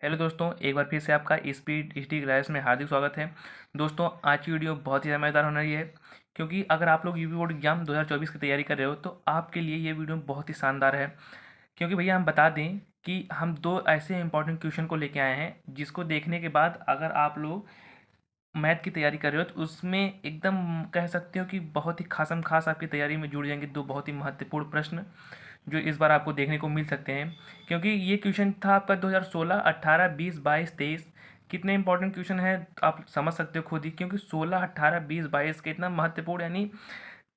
Hello दोस्तों, एक बार फिर से आपका स्पीड हिस्ट्री क्लास में हार्दिक स्वागत है। दोस्तों, आज की वीडियो बहुत ही मज़ेदार होने रही है, क्योंकि अगर आप लोग यूपी बोर्ड एग्जाम 2024 की तैयारी कर रहे हो तो आपके लिए ये वीडियो बहुत ही शानदार है। क्योंकि भैया हम बता दें कि हम दो ऐसे इंपॉर्टेंट क्वेश्चन को लेके आए हैं जिसको देखने के बाद अगर आप लोग मैथ की तैयारी कर रहे हो तो उसमें एकदम कह सकते हो कि बहुत ही खासम खास आपकी तैयारी में जुड़ जाएंगे दो बहुत ही महत्वपूर्ण प्रश्न जो इस बार आपको देखने को मिल सकते हैं। क्योंकि ये क्वेश्चन था आपका 2016, 18, 20, 22, 23। कितने इंपॉर्टेंट क्वेश्चन है आप समझ सकते हो खुद ही, क्योंकि 16, 18, 20, 22 के इतना महत्वपूर्ण यानी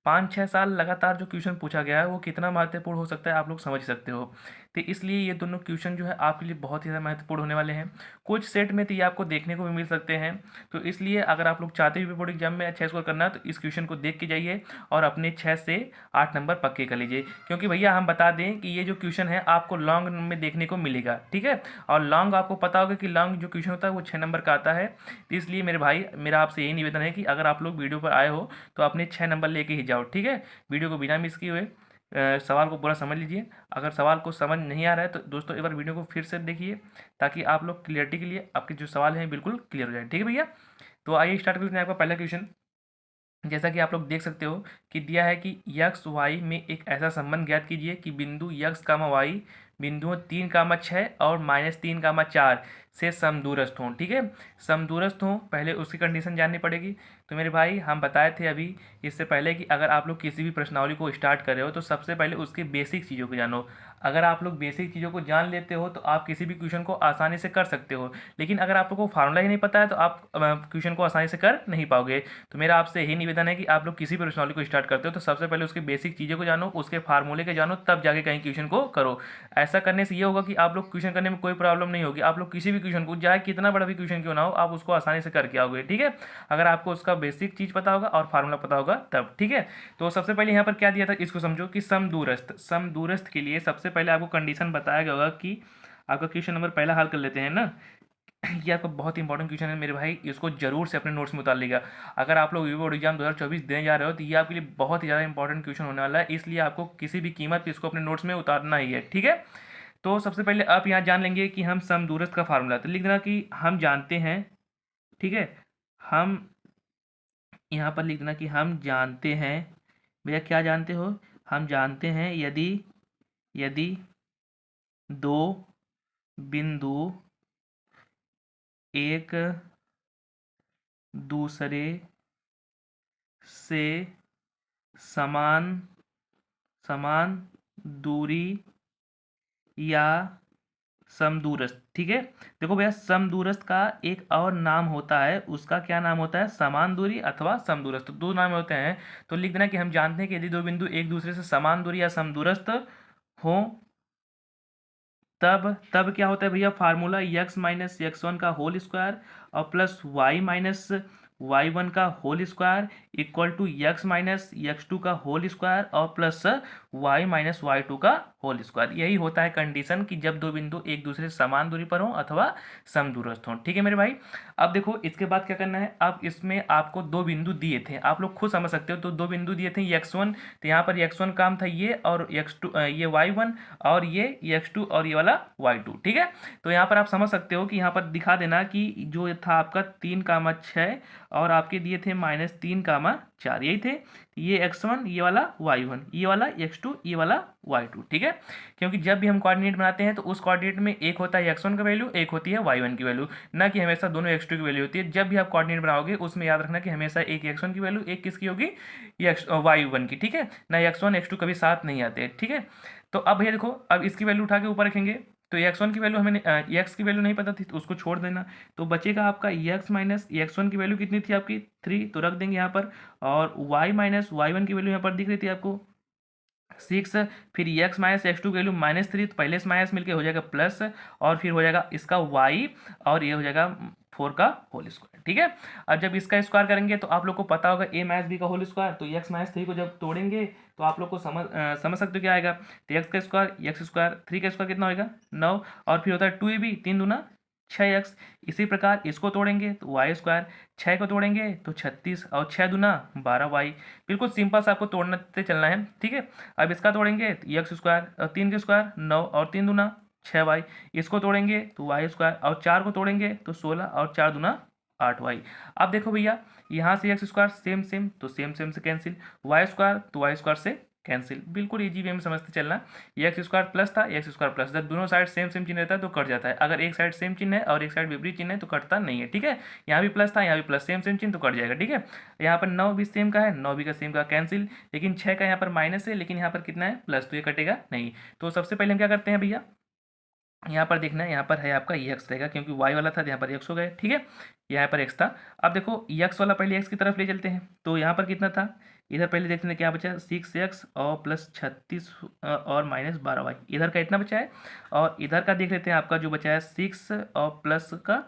5-6 साल लगातार जो क्वेश्चन पूछा गया है वो कितना महत्वपूर्ण हो सकता है आप लोग समझ सकते हो। तो इसलिए ये दोनों क्वेश्चन जो है आपके लिए बहुत ही ज़्यादा महत्वपूर्ण होने वाले हैं। कुछ सेट में तो ये आपको देखने को भी मिल सकते हैं। तो इसलिए अगर आप लोग चाहते हो बोर्ड एग्जाम में अच्छा स्कोर करना है तो इस क्वेश्चन को देख के जाइए और अपने 6 से 8 नंबर पक्के कर लीजिए। क्योंकि भैया हम बता दें कि ये जो क्वेश्चन है आपको लॉन्ग में देखने को मिलेगा, ठीक है। और लॉन्ग आपको पता होगा कि लॉन्ग जो क्वेश्चन होता है वो 6 नंबर का आता है। तो इसलिए मेरे भाई मेरा आपसे यही निवेदन है कि अगर आप लोग वीडियो पर आए हो तो अपने 6 नंबर लेके ही जाओ, ठीक है। वीडियो को बिना मिस किए हुए सवाल को पूरा समझ लीजिए। अगर सवाल को समझ नहीं आ रहा है तो दोस्तों एक बार वीडियो को फिर से देखिए, ताकि आप लोग क्लियरिटी के लिए आपके जो सवाल हैं बिल्कुल क्लियर हो जाए, ठीक है भैया। तो आइए स्टार्ट करते हैं आपका पहला क्वेश्चन। जैसा कि आप लोग देख सकते हो कि दिया है कि यक्स वाई में एक ऐसा संबंध ज्ञात कीजिए कि बिंदु यक्स कामा वाई बिंदुओं 3, 6 और -3, 4 से समदूरस्थ हों, ठीक है। समदूरस्थ हों, पहले उसकी कंडीशन जाननी पड़ेगी। तो मेरे भाई हम बताए थे अभी इससे पहले कि अगर आप लोग किसी भी प्रश्नावली को स्टार्ट कर रहे हो तो सबसे पहले उसके बेसिक चीज़ों को जानो। अगर आप लोग बेसिक चीज़ों को जान लेते हो तो आप किसी भी क्वेश्चन को आसानी से कर सकते हो। लेकिन अगर आप लोगों को फार्मूला ही नहीं पता है तो आप क्वेश्चन को आसानी से कर नहीं पाओगे। तो मेरा आपसे यही निवेदन है कि आप लोग किसी भी प्रश्नावली को स्टार्ट करते हो तो सबसे पहले उसके बेसिक चीज़ों को जानो, उसके फार्मूले के जानो, तब जाके कहीं क्वेश्चन को करो। ऐसा करने से ये होगा कि आप लोग क्वेश्चन करने में कोई प्रॉब्लम नहीं होगी। आप लोग किसी भी क्वेश्चन को, चाहे कितना बड़ा भी क्वेश्चन क्यों ना हो, आप उसको आसानी से करके आओगे, ठीक है। अगर आपको उसका बेसिक चीज़ पता होगा और फार्मूला पता होगा तब, ठीक है। तो सबसे पहले यहाँ पर क्या दिया था इसको समझो कि समदूरस्थ। समदूरस्थ के लिए सबसे पहले आपको कंडीशन बताया गया होगा कि आपका क्वेश्चन नंबर पहला हल कर लेते हैं ना। ये आपका बहुत इंपॉर्टेंट क्वेश्चन है मेरे भाई, इसको जरूर से अपने नोट्स में उतार लीजिएगा। अगर आप लोग यूपी बोर्ड एग्जाम 2024 देने जा रहे हो तो ये आपके लिए बहुत ही ज़्यादा इंपॉर्टेंट क्वेश्चन होने वाला है, इसलिए आपको किसी भी कीमत पे इसको अपने नोट्स में उतारना ही है, ठीक है। तो सबसे पहले आप यहाँ जान लेंगे कि हम समदूरस्थ का फार्मूला, तो लिख देना कि हम जानते हैं, ठीक है। हम यहाँ पर लिख देना कि हम जानते हैं। भैया क्या जानते हो? हम जानते हैं यदि यदि दो बिंदु एक दूसरे से समान समान दूरी या समदूरस्थ, ठीक है। देखो भैया, समदूरस्थ का एक और नाम होता है, उसका क्या नाम होता है? समान दूरी अथवा समदूरस्थ, तो दो नाम होते हैं। तो लिख देना कि हम जानते हैं कि यदि दो बिंदु एक दूसरे से समान दूरी या समदूरस्थ हो, तब तब क्या होता है भैया? Formula x minus x one का होल स्क्वायर और plus y minus y one का whole square equal to x minus x two का होल स्क्वायर और plus y minus y two का होल स्क्वायर। यही होता है कंडीशन कि जब दो बिंदु एक दूसरे से समान दूरी पर हों अथवा समदूरस्थ हों, ठीक है मेरे भाई। अब देखो इसके बाद क्या करना है। अब इसमें आपको दो बिंदु दिए थे, आप लोग खुद समझ सकते हो। तो दो बिंदु दिए थे यक्स वन, तो यहाँ पर यक्स वन काम था ये, और यक्स टू ये वाई वन, और ये x2 और ये वाला y2, ठीक है। तो यहाँ पर आप समझ सकते हो कि यहाँ पर दिखा देना कि जो था आपका 3, 6 और आपके दिए थे -3, 4, यही थे। ये x1, ये वाला y1, ये वाला x2, ये वाला y2, ठीक है। क्योंकि जब भी हम कोऑर्डिनेट बनाते हैं तो उस कोऑर्डिनेट में एक होता है x1 का वैल्यू, एक होती है y1 की वैल्यू, ना कि हमेशा दोनों x2 की वैल्यू होती है। जब भी आप कोऑर्डिनेट बनाओगे उसमें याद रखना कि हमेशा एक x1 की वैल्यू, एक किसकी होगी? y1 की, ठीक है ना। x1 x2 कभी साथ नहीं आते, ठीक है। तो अब भैया देखो, अब इसकी वैल्यू उठा के ऊपर रखेंगे। तो x1 की वैल्यू हमें x की वैल्यू नहीं पता थी तो उसको छोड़ देना। तो बचेगा आपका x माइनस x1 की वैल्यू कितनी थी आपकी? 3, तो रख देंगे यहाँ पर। और y माइनस y1 की वैल्यू यहाँ पर दिख रही थी आपको 6। फिर x माइनस x2 की वैल्यू -3, तो पहले से माइनस मिलके हो जाएगा प्लस, और फिर हो जाएगा इसका y, और ये हो जाएगा 4 का होल स्क्वायर, ठीक है। अब जब इसका स्क्वायर करेंगे तो आप लोग को पता होगा a माइनस बी का होल स्क्वायर, तो x माइनस 3 को जब तोड़ेंगे तो आप लोग को समझ सकते हो क्या आएगा। तो x का स्क्वायर, x स्क्वायर, 3 का स्क्वायर कितना होगा? 9, और फिर होता है 2ab, 3 दूना 6x। इसी प्रकार इसको तोड़ेंगे तो वाई स्क्वायर, 6 को तोड़ेंगे तो 36, और 6 दूना 12y। बिल्कुल सिंपल सा आपको तोड़ते चलना है, ठीक है। अब इसका तोड़ेंगे तो एक्स स्क्वायर, और 3 के स्क्वायर 9, और 3 दूना 6y, इसको तोड़ेंगे तो वाई स्क्वायर, और 4 को तोड़ेंगे तो 16, और 4 दूना 8y। अब देखो भैया यहाँ से एक्स स्क्वायर सेम सेम तो सेम सेम से कैंसिल, वाई स्क्वायर तो वाई स्क्वायर से कैंसिल, बिल्कुल इजी वे में समझते चलना। ये एक्स स्क्वायर प्लस था, एक्स स्क्वायर प्लस, जब दोनों साइड सेम सेम चिन्ह रहता है तो कट जाता है, अगर एक साइड सेम चिन्ह है और एक साइड विपरीत चिन्ह है तो कटता नहीं है, ठीक है। यहाँ भी प्लस था, यहाँ भी प्लस, सेम सेम चिन्ह तो कट जाएगा, ठीक है। यहाँ पर 9 भी सेम का है, 9 भी का सेम का कैंसिल, लेकिन 6 का यहाँ पर माइनस है, लेकिन यहाँ पर कितना है प्लस, तो ये कटेगा नहीं। तो सबसे पहले हम क्या करते हैं भैया, यहाँ पर देखना है, यहाँ पर है आपका एक्स रहेगा, क्योंकि वाई वाला था तो यहाँ पर एक्स हो गए, ठीक है। यहाँ पर एक्स था। अब देखो एक्स वाला पहले एक्स की तरफ ले चलते हैं, तो यहाँ पर कितना था, इधर पहले देखते हैं क्या बचा, 6x और प्लस 36 और माइनस 12y, इधर का इतना बचा है। और इधर का देख लेते हैं, आपका जो बचा है 6 और प्लस का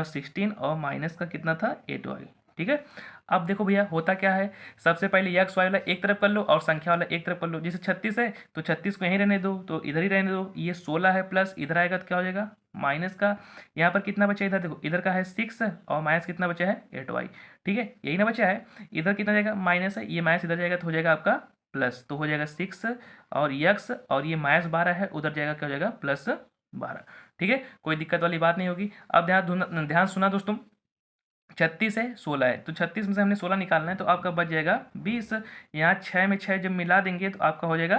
16 और माइनस का कितना था 8y, ठीक है। अब देखो भैया होता क्या है, सबसे पहले एक्स वाई वाला एक तरफ कर लो और संख्या वाला एक तरफ कर लो। जैसे 36 है तो 36 को यहीं रहने दो, तो इधर ही रहने दो। ये 16 है प्लस, इधर आएगा तो क्या हो जाएगा माइनस का। यहाँ पर कितना बचा, इधर देखो, इधर का है 6 और माइनस कितना बचा है 8y, ठीक है, यही ना बचा है। इधर कितना जाएगा माइनस है, ये माइनस इधर जाएगा तो हो जाएगा आपका प्लस, तो हो जाएगा 6 और एक्स, और ये माइनस 12 है, उधर जाएगा क्या हो जाएगा प्लस 12, ठीक है। कोई दिक्कत वाली बात नहीं होगी। अब ध्यान सुना दोस्तों, 36 है 16 है, तो 36 में से हमने 16 निकालना है, तो आपका बच जाएगा 20। यहाँ 6 में 6 जब मिला देंगे तो आपका हो जाएगा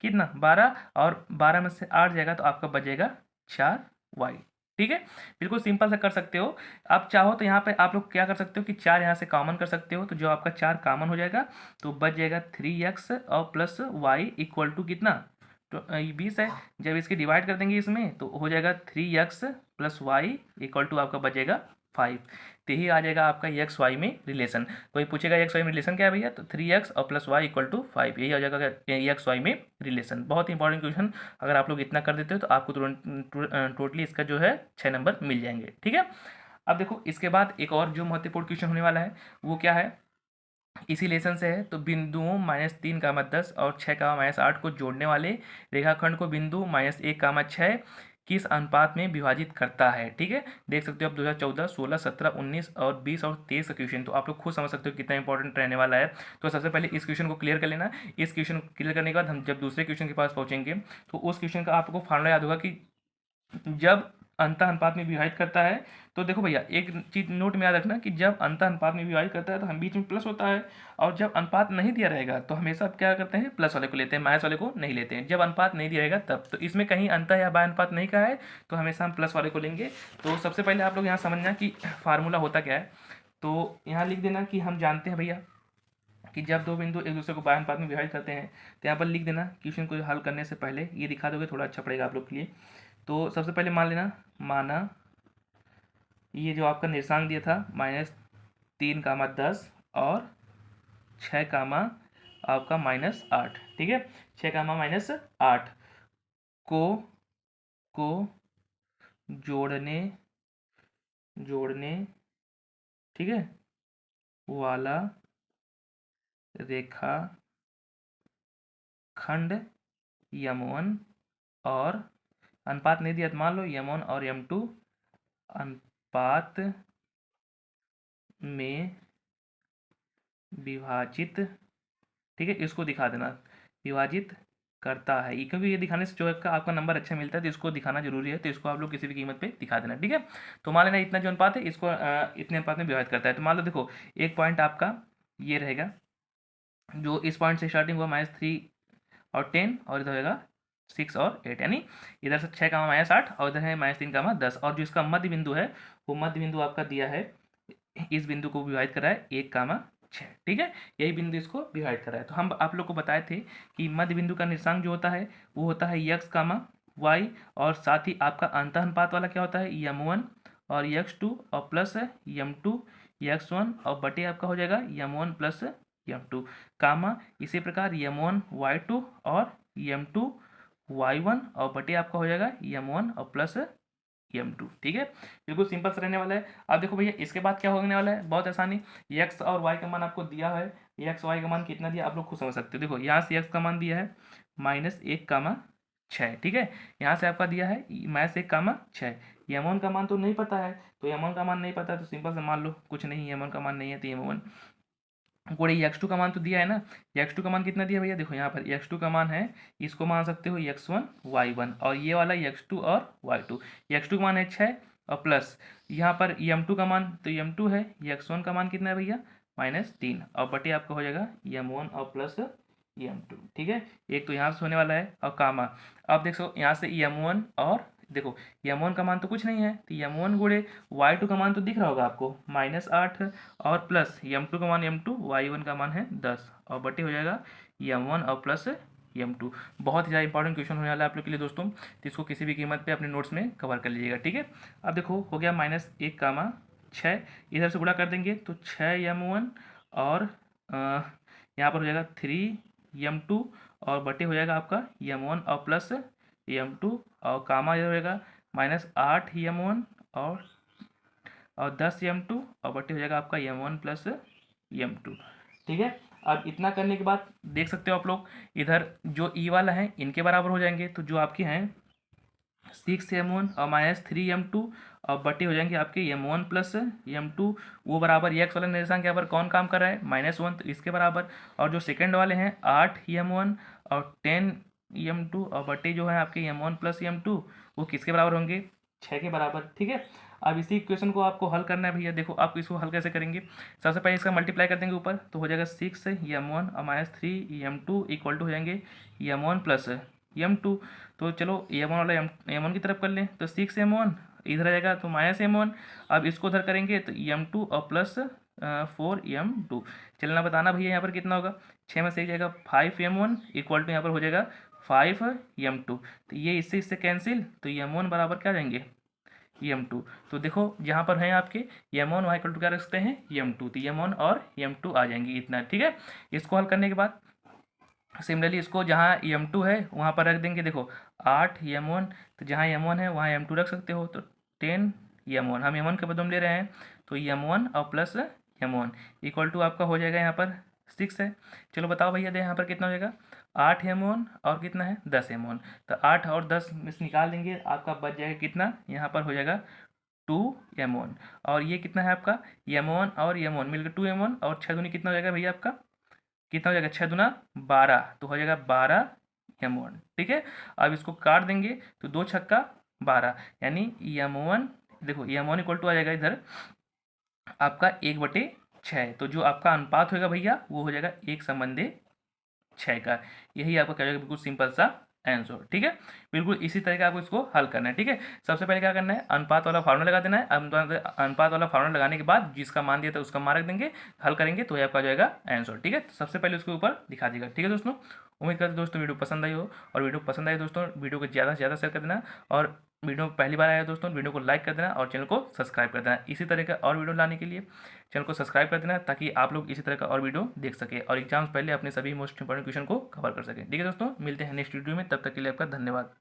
कितना 12, और 12 में से 8 जाएगा तो आपका बच जाएगा 4y, ठीक है। बिल्कुल सिंपल से कर सकते हो। आप चाहो तो यहाँ पे आप लोग क्या कर सकते हो कि 4 यहाँ से कॉमन कर सकते हो, तो जो आपका 4 कॉमन हो जाएगा तो बच जाएगा 3x और प्लस वाई इक्वल टू कितना, तो 20 है। जब इसकी डिवाइड कर देंगे इसमें तो हो जाएगा 3x plus Y equal to आपका बचेगा 5। तो यही आ जाएगा आपका एक्स वाई में रिलेशन। कोई पूछेगा एक्स वाई में रिलेशन क्या है भैया, तो 3x और प्लस वाई इक्वल टू 5, यही आ जाएगा एक्स वाई में रिलेशन। बहुत इंपॉर्टेंट क्वेश्चन, अगर आप लोग इतना कर देते हो तो आपको तुरंत टोटली इसका जो है 6 नंबर मिल जाएंगे, ठीक है। अब देखो इसके बाद एक और जो महत्वपूर्ण क्वेश्चन होने वाला है वो क्या है, इसी लेसन से है। तो बिंदुओं -3, 10 और 6, -8 को जोड़ने वाले रेखाखंड को बिंदु -1, 6 किस अनुपात में विभाजित करता है, ठीक है। देख सकते हो आप 2014, 16, 17, 19 और 20 और 23 का क्वेश्चन, तो आप लोग खुद समझ सकते हो कितना इंपॉर्टेंट रहने वाला है। तो सबसे पहले इस क्वेश्चन को क्लियर कर लेना। इस क्वेश्चन को क्लियर करने के बाद हम जब दूसरे क्वेश्चन के पास पहुंचेंगे तो उस क्वेश्चन का आपको फार्मूला याद होगा कि जब अंतः अनुपात में विभाजित करता है, तो देखो भैया एक चीज नोट में याद रखना कि जब अंतः अनुपात में विभाजित करता है तो हम बीच में प्लस होता है, और जब अनुपात नहीं दिया रहेगा तो हमेशा क्या करते हैं प्लस वाले को लेते हैं, माइनस वाले को नहीं लेते हैं। जब अनुपात नहीं दिया रहेगा तब, तो इसमें कहीं अंतः या बाय अनुपात नहीं कहा है तो हमेशा हम प्लस वाले को लेंगे। तो सबसे पहले आप लोग यहाँ समझना कि फार्मूला होता क्या है। तो यहाँ लिख देना कि हम जानते हैं भैया कि जब दो बिंदु एक दूसरे को बाय अनुपात में विभाजित करते हैं, तो यहाँ पर लिख देना। क्वेश्चन को हल करने से पहले ये दिखा दोगे थोड़ा अच्छा पड़ेगा आप लोग के लिए। तो सबसे पहले मान लेना, माना ये जो आपका निर्देशांक दिया था -3, 10 और 6, आपका -8, ठीक है। 6, -8 को को जोड़ने ठीक है वाला रेखा खंड M1 और अनुपात नहीं दिया तो मान लो M1 और M2 अनुपात में विभाजित, ठीक है, इसको दिखा देना विभाजित करता है। ये क्योंकि ये दिखाने से जो है आपका नंबर अच्छा मिलता है, तो इसको दिखाना जरूरी है, तो इसको आप लोग किसी भी कीमत पे दिखा देना, ठीक है। तो मान लेना इतना जो अनुपात है इसको इतने अनुपात में विभाजित करता है। तो मान लो देखो एक पॉइंट आपका ये रहेगा, जो इस पॉइंट से स्टार्टिंग हुआ -3 और 10, और इधर होगा 6 और 8, यानी इधर से 6, -8 और इधर है -3, 10, और जो इसका मध्य बिंदु है वो मध्य बिंदु आपका दिया है, इस बिंदु को विभाजित करा है 1, 6, ठीक है। यही बिंदु इसको विभाजित करा है। तो हम आप लोग को बताए थे कि मध्य बिंदु का निर्देशांक जो होता है वो होता है x, y, और साथ ही आपका अंतः अनुपात वाला क्या होता है M1 और x2 और प्लस M2 x1 और बटे आपका हो जाएगा M1 प्लस M2, इसी प्रकार M1 y2 और M2 y1 और बटे आपका हो जाएगा M1 और प्लस M2, ठीक है। बिल्कुल सिंपल से रहने वाला है। अब देखो भैया इसके बाद क्या होने वाला है, बहुत आसानी। x और y का मान आपको दिया है, x y का मान कितना दिया आप लोग खुद समझ सकते हो। देखो यहाँ से x का मान दिया है -1, 6, ठीक है। यहाँ से आपका दिया है -1, 6। M1 का मान तो नहीं पता है, तो M1 का मान नहीं पता है तो सिंपल से मान लो कुछ नहीं, M1 का मान नहीं है तो M1 कोई x2 का मान तो दिया है ना, x2 का मान कितना दिया भैया, देखो यहाँ पर x2 का मान है, इसको मान सकते हो x1 y1, और ये वाला x2 और y2। x2 का मान है 6 और प्लस यहाँ पर m2 का मान, तो m2 है, x1 का मान कितना है भैया -3, और बटे आपका हो जाएगा m1 और प्लस m2। ठीक है, एक तो यहाँ से होने वाला है, और कामा अब देखो यहाँ से m1 और देखो m1 का मान तो कुछ नहीं है, तो m1 गुणे y2 का मान तो दिख रहा होगा आपको -8, और प्लस m2 का मान m2, y1 का मान है 10, और बटे हो जाएगा m1 और प्लस m2। बहुत ही ज़्यादा इंपॉर्टेंट क्वेश्चन होने वाला है आप लोग के लिए दोस्तों, तो इसको किसी भी कीमत पे अपने नोट्स में कवर कर लीजिएगा। ठीक है, अब देखो हो गया -1 कामा 6, इधर से गुणा कर देंगे तो 6m1 और यहाँ पर हो जाएगा 3m2, और बटे हो जाएगा आपका m1 और प्लस m2, और कामा इधर होएगा -8m1 और 10m2, और बटे हो जाएगा आपका m1 प्लस m2। ठीक है, अब इतना करने के बाद देख सकते हो आप लोग, इधर जो ई वाला है इनके बराबर हो जाएंगे, तो जो आपके हैं 6m1 और -3m2, और बटे हो जाएंगे आपके m1 प्लस m2, वो बराबर एक्स वाला निर्देशांक यहाँ पर कौन काम कर रहा है -1, तो इसके बराबर। और जो सेकंड वाले हैं 8m1 और 10m2, और बटे जो है आपके m1 प्लस m2, वो किसके बराबर होंगे 6 के बराबर। ठीक है, अब इसी क्वेश्चन को आपको हल करना है भैया। देखो आप इसको हल कैसे करेंगे, सबसे पहले इसका मल्टीप्लाई कर देंगे ऊपर, तो हो जाएगा 6m1 और -3m2 इक्वल टू हो जाएंगे m1 प्लस m2। तो चलो m1 वाला m1 की तरफ कर लें, तो 6m1 इधर आ जाएगा तो -m1, अब इसको उधर करेंगे तो m2 और प्लस 4m2। चलना बताना भैया यहाँ पर कितना होगा, 6 में से जाएगा 5m1 इक्वल टू यहाँ पर हो जाएगा 5m2, तो ये इससे कैंसिल, तो m1 बराबर क्या जाएंगे m2। तो देखो जहाँ पर हैं आपके m1 वहाँ इक्वल टू क्या रख सकते हैं m2, तो m1 और m2 आ जाएंगे इतना। ठीक है, इसको हल करने के बाद सिमिलरली इसको जहाँ m2 है वहाँ पर रख देंगे, देखो 8m1, तो जहाँ m1 है वहाँ m2 रख सकते हो, तो 10m1 हम m1 के बदले में ले रहे हैं, तो m1 और प्लस m1 इक्वल टू आपका हो जाएगा यहाँ पर 6 है। चलो बताओ भैया दे यहाँ पर कितना हो जाएगा 8m1 और कितना है 10m1, तो 8 और 10 में से निकाल देंगे, आपका बच जाएगा कितना, यहाँ पर हो जाएगा 2m1, और ये कितना है आपका m1 और m1 मिलकर 2m1, और 6 दूनी कितना हो जाएगा भैया आपका, कितना हो जाएगा 6 दूना 12, तो हो जाएगा 12m1। ठीक है, अब इसको काट देंगे तो 2 छक्का 12, यानी m1, देखो m1 इक्वल टू आ जाएगा इधर आपका 1/6, तो जो आपका अनुपात होगा भैया वो हो जाएगा 1:6 का। यही आपका क्या हो जाएगा बिल्कुल सिंपल सा आंसर। ठीक है, बिल्कुल इसी तरह का आपको इसको हल करना है। ठीक है, सबसे पहले क्या करना है, अनुपात वाला फार्मूला लगा देना है। अनुपात वाला फार्मूला लगाने के बाद जिसका मान दिया था उसका मान रख देंगे, हल करेंगे तो ये आपका जाएगा आंसर। ठीक है, तो सबसे पहले उसके ऊपर दिखा देगा। ठीक है दोस्तों, उम्मीद करते दोस्तों वीडियो पसंद आई हो, और वीडियो पसंद आई दोस्तों वीडियो को ज़्यादा से ज़्यादा शेयर कर देना, और वीडियो पहली बार आया दोस्तों वीडियो को लाइक कर देना और चैनल को सब्सक्राइब कर देना। इसी तरह का और वीडियो लाने के लिए चैनल को सब्सक्राइब कर देना, ताकि आप लोग इसी तरह का और वीडियो देख सके और एग्जाम्स पहले अपने सभी मोस्ट इंपॉर्टेंट क्वेश्चन को कवर कर सकें। ठीक है दोस्तों, मिलते हैं नेक्स्ट वीडियो में, तब तक के लिए आपका धन्यवाद।